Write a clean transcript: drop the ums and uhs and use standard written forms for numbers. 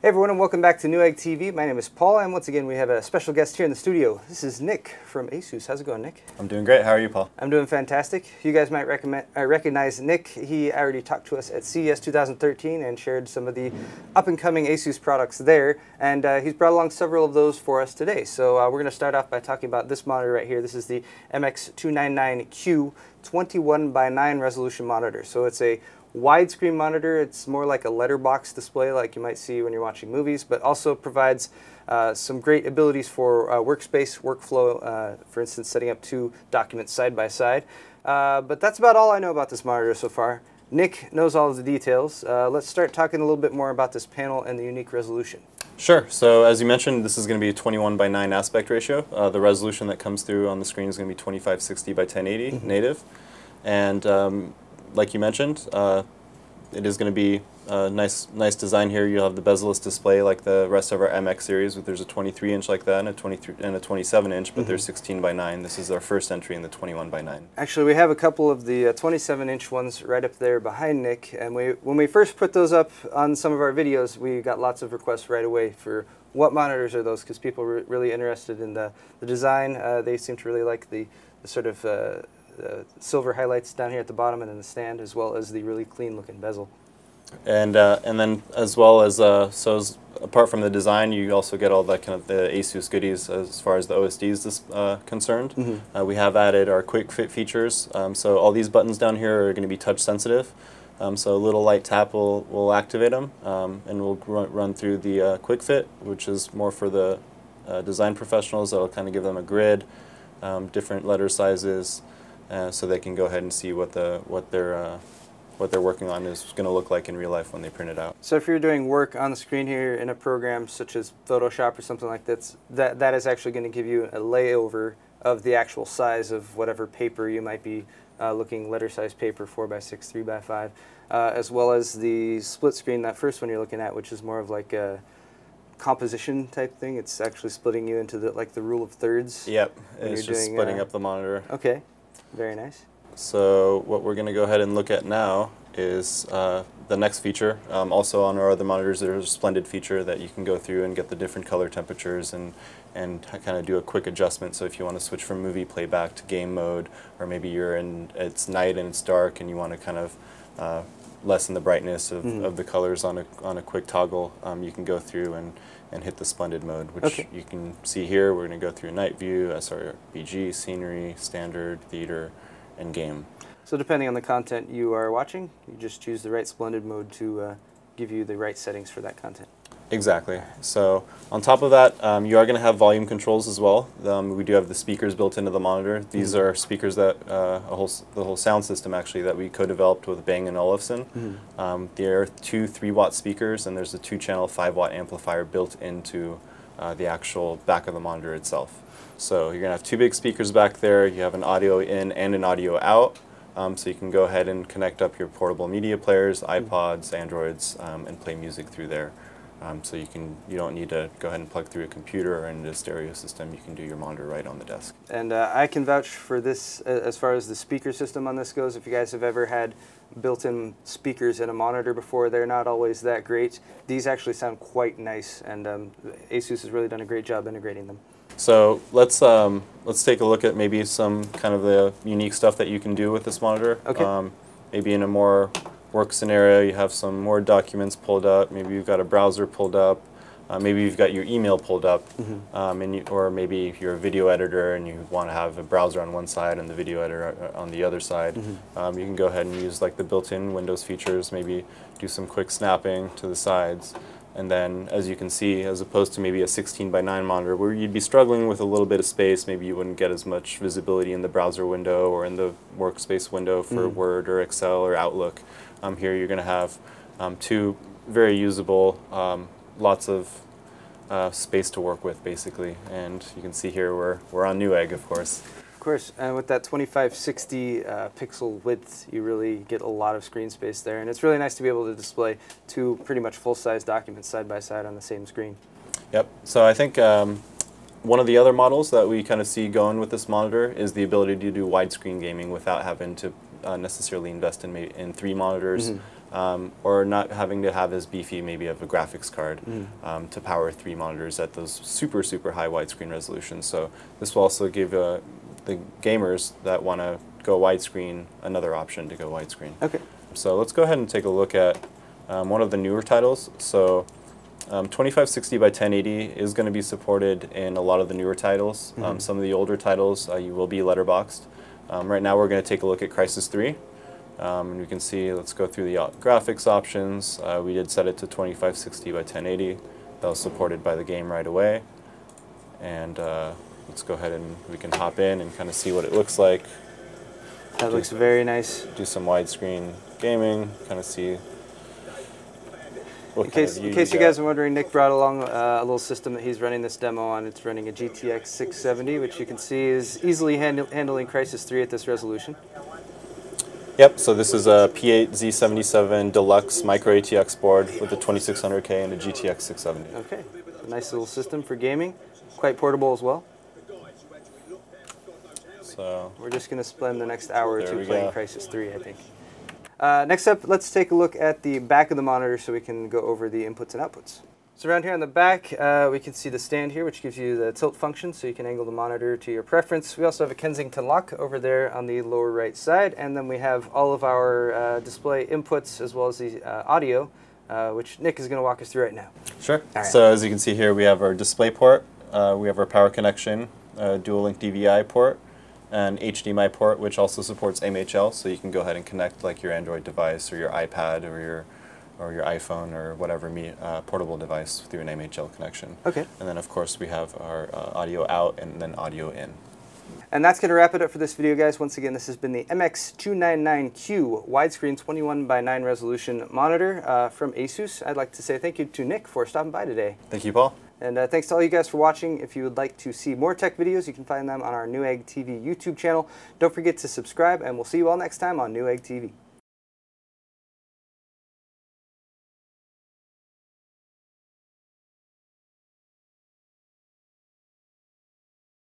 Hey everyone, and welcome back to Newegg TV. My name is Paul, and once again we have a special guest here in the studio. This is Nick from ASUS. How's it going, Nick? I'm doing great. How are you, Paul? I'm doing fantastic. You guys might recognize Nick. He already talked to us at CES 2013 and shared some of the up-and-coming ASUS products there, and he's brought along several of those for us today. So we're going to start off by talking about this monitor right here. This is the MX299Q 21:9 resolution monitor. So it's a widescreen monitor. It's more like a letterbox display like you might see when you're watching movies, but also provides some great abilities for workspace workflow, for instance, setting up two documents side by side. But that's about all I know about this monitor so far. Nick knows all of the details. Let's start talking a little bit more about this panel and the unique resolution. Sure. So as you mentioned, this is going to be a 21:9 aspect ratio. The resolution that comes through on the screen is going to be 2560 by 1080 native. And like you mentioned, it is going to be a nice design here. You'll have the bezel-less display like the rest of our MX series. There's a 23-inch like that and a 27-inch, but they're 16:9. This is our first entry in the 21:9. Actually, we have a couple of the 27-inch ones right up there behind Nick, and when we first put those up on some of our videos, we got lots of requests right away for what monitors are those, because people were really interested in the design. They seem to really like the sort of silver highlights down here at the bottom and in the stand, as well as the really clean looking bezel. And then as well as apart from the design, you also get all that kind of the ASUS goodies as far as the OSDs is concerned. We have added our quick fit features. So all these buttons down here are going to be touch sensitive. So a little light tap will activate them, and we'll run through the quick fit, which is more for the design professionals. That'll kind of give them a grid, different letter sizes, so they can go ahead and see what they're working on is going to look like in real life when they print it out. So if you're doing work on the screen here in a program such as Photoshop or something like that is actually going to give you a layover of the actual size of whatever paper you might be looking, letter size paper, 4x6, 3x5, as well as the split screen, that first one you're looking at, which is more of like a composition type thing. It's actually splitting you into like the rule of thirds. Yep, it's just splitting up the monitor. Okay, very nice. So what we're going to go ahead and look at now is the next feature. Also on our other monitors, there's a splendid feature that you can go through and get the different color temperatures and kind of do a quick adjustment. So if you want to switch from movie playback to game mode, or maybe it's night and it's dark and you want to kind of lessen the brightness of the colors on a quick toggle, you can go through and hit the splendid mode, which you can see here. We're going to go through night view, sRBG, scenery, standard, theater, and game. So depending on the content you are watching, you just choose the right splendid mode to give you the right settings for that content. Exactly. So on top of that, you are going to have volume controls as well. We do have the speakers built into the monitor. These are speakers that the whole sound system actually that we co-developed with Bang & Olufsen. There are two 3-watt speakers, and there's a 2-channel 5-watt amplifier built into the actual back of the monitor itself. So you're going to have two big speakers back there. You have an audio in and an audio out. So you can go ahead and connect up your portable media players, iPods, Androids, and play music through there. So you don't need to go ahead and plug through a computer or into a stereo system. You can do your monitor right on the desk. And I can vouch for this as far as the speaker system on this goes. If you guys have ever had built-in speakers in a monitor before, they're not always that great. These actually sound quite nice, and ASUS has really done a great job integrating them. So let's take a look at maybe some kind of the unique stuff that you can do with this monitor. Okay. Maybe in a more work scenario, you have some more documents pulled up. Maybe you've got a browser pulled up. Maybe you've got your email pulled up, or maybe if you're a video editor and you want to have a browser on one side and the video editor on the other side. You can go ahead and use like the built-in Windows features. Maybe do some quick snapping to the sides. And then, as you can see, as opposed to maybe a 16:9 monitor where you'd be struggling with a little bit of space, maybe you wouldn't get as much visibility in the browser window or in the workspace window for Word or Excel or Outlook. Here you're going to have two very usable, lots of space to work with, basically. And you can see here we're on Newegg, of course. Of course, and with that 2560 pixel width, you really get a lot of screen space there, and it's really nice to be able to display two pretty much full-size documents side by side on the same screen. Yep. So I think one of the other models that we kind of see going with this monitor is the ability to do widescreen gaming without having to necessarily invest in 3 monitors, or not having to have as beefy maybe of a graphics card to power 3 monitors at those super, super high widescreen resolutions. So this will also give the gamers that want to go widescreen another option to go widescreen. Okay. So let's go ahead and take a look at one of the newer titles. So 2560 by 1080 is going to be supported in a lot of the newer titles. Some of the older titles you will be letterboxed. Right now we're going to take a look at Crysis 3. And we can see, let's go through the graphics options. We did set it to 2560 by 1080. That was supported by the game right away. And let's go ahead and we can hop in and kind of see what it looks like. That looks very nice. Do some widescreen gaming, kind of see. In case you guys are wondering, Nick brought along a little system that he's running this demo on. It's running a GTX 670, which you can see is easily handling Crysis 3 at this resolution. Yep, so this is a P8Z77 Deluxe Micro ATX board with a 2600K and a GTX 670. Okay, a nice little system for gaming, quite portable as well. So we're just going to spend the next hour or two playing Crysis 3, I think. Next up, let's take a look at the back of the monitor so we can go over the inputs and outputs. So around here on the back, we can see the stand here, which gives you the tilt function, so you can angle the monitor to your preference. We also have a Kensington lock over there on the lower right side, and then we have all of our display inputs as well as the audio, which Nick is going to walk us through right now. Sure. Right. So as you can see here, we have our display port, we have our power connection, dual link DVI port, and HDMI port, which also supports MHL, so you can go ahead and connect like your Android device or your iPad or your iPhone or whatever portable device through an MHL connection. Okay. And then of course we have our audio out and then audio in. And that's going to wrap it up for this video, guys. Once again, this has been the MX299Q widescreen 21:9 resolution monitor from ASUS. I'd like to say thank you to Nick for stopping by today. Thank you, Paul. And thanks to all you guys for watching. If you would like to see more tech videos, you can find them on our Newegg TV YouTube channel. Don't forget to subscribe, and we'll see you all next time on Newegg TV.